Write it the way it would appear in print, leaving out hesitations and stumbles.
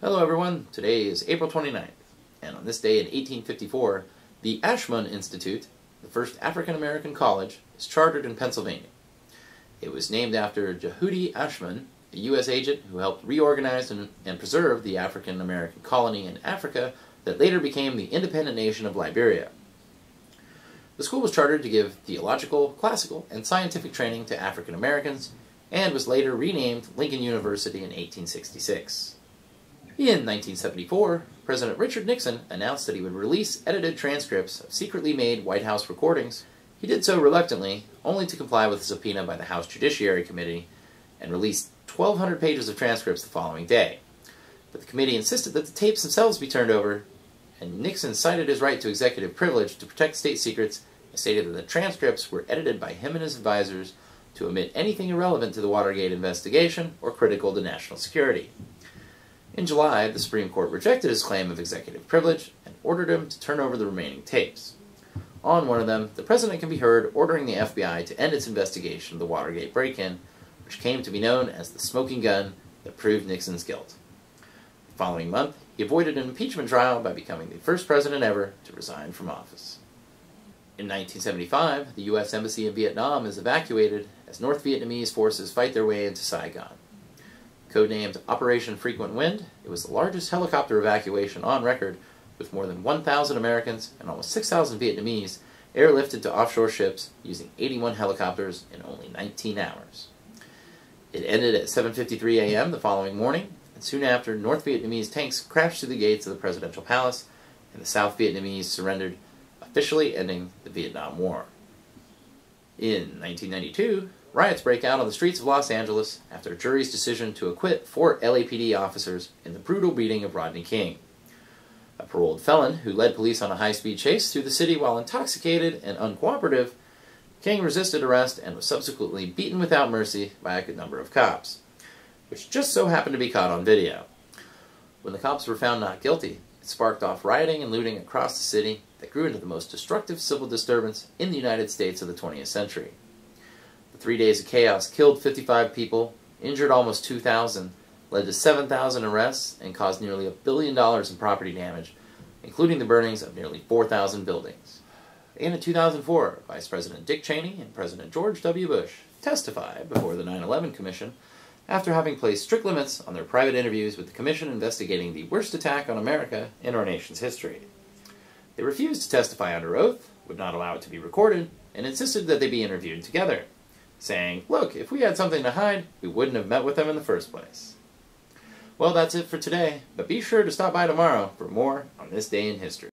Hello everyone, today is April 29th, and on this day in 1854, the Ashmun Institute, the first African-American college, is chartered in Pennsylvania. It was named after Jehudi Ashmun, a U.S. agent who helped reorganize and preserve the African-American colony in Africa that later became the independent nation of Liberia. The school was chartered to give theological, classical, and scientific training to African Americans, and was later renamed Lincoln University in 1866. In 1974, President Richard Nixon announced that he would release edited transcripts of secretly made White House recordings. He did so reluctantly, only to comply with a subpoena by the House Judiciary Committee, and released 1,200 pages of transcripts the following day. But the committee insisted that the tapes themselves be turned over, and Nixon cited his right to executive privilege to protect state secrets and stated that the transcripts were edited by him and his advisors to omit anything irrelevant to the Watergate investigation or critical to national security. In July, the Supreme Court rejected his claim of executive privilege and ordered him to turn over the remaining tapes. On one of them, the president can be heard ordering the FBI to end its investigation of the Watergate break-in, which came to be known as the smoking gun that proved Nixon's guilt. The following month, he avoided an impeachment trial by becoming the first president ever to resign from office. In 1975, the U.S. Embassy in Vietnam is evacuated as North Vietnamese forces fight their way into Saigon. Codenamed Operation Frequent Wind, it was the largest helicopter evacuation on record, with more than 1,000 Americans and almost 6,000 Vietnamese airlifted to offshore ships using 81 helicopters in only 19 hours. It ended at 7:53 a.m. the following morning, and soon after, North Vietnamese tanks crashed through the gates of the presidential palace, and the South Vietnamese surrendered, officially ending the Vietnam War. In 1992, riots break out on the streets of Los Angeles after a jury's decision to acquit 4 LAPD officers in the brutal beating of Rodney King. A paroled felon who led police on a high-speed chase through the city while intoxicated and uncooperative, King resisted arrest and was subsequently beaten without mercy by a good number of cops, which just so happened to be caught on video. When the cops were found not guilty, it sparked off rioting and looting across the city that grew into the most destructive civil disturbance in the United States of the 20th century. The 3 days of chaos killed 55 people, injured almost 2,000, led to 7,000 arrests, and caused nearly $1 billion in property damage, including the burnings of nearly 4,000 buildings. And in 2004, Vice President Dick Cheney and President George W. Bush testified before the 9/11 Commission after having placed strict limits on their private interviews with the Commission investigating the worst attack on America in our nation's history. They refused to testify under oath, would not allow it to be recorded, and insisted that they be interviewed together, saying, "Look, if we had something to hide, we wouldn't have met with them in the first place." Well, that's it for today, but be sure to stop by tomorrow for more on this day in history.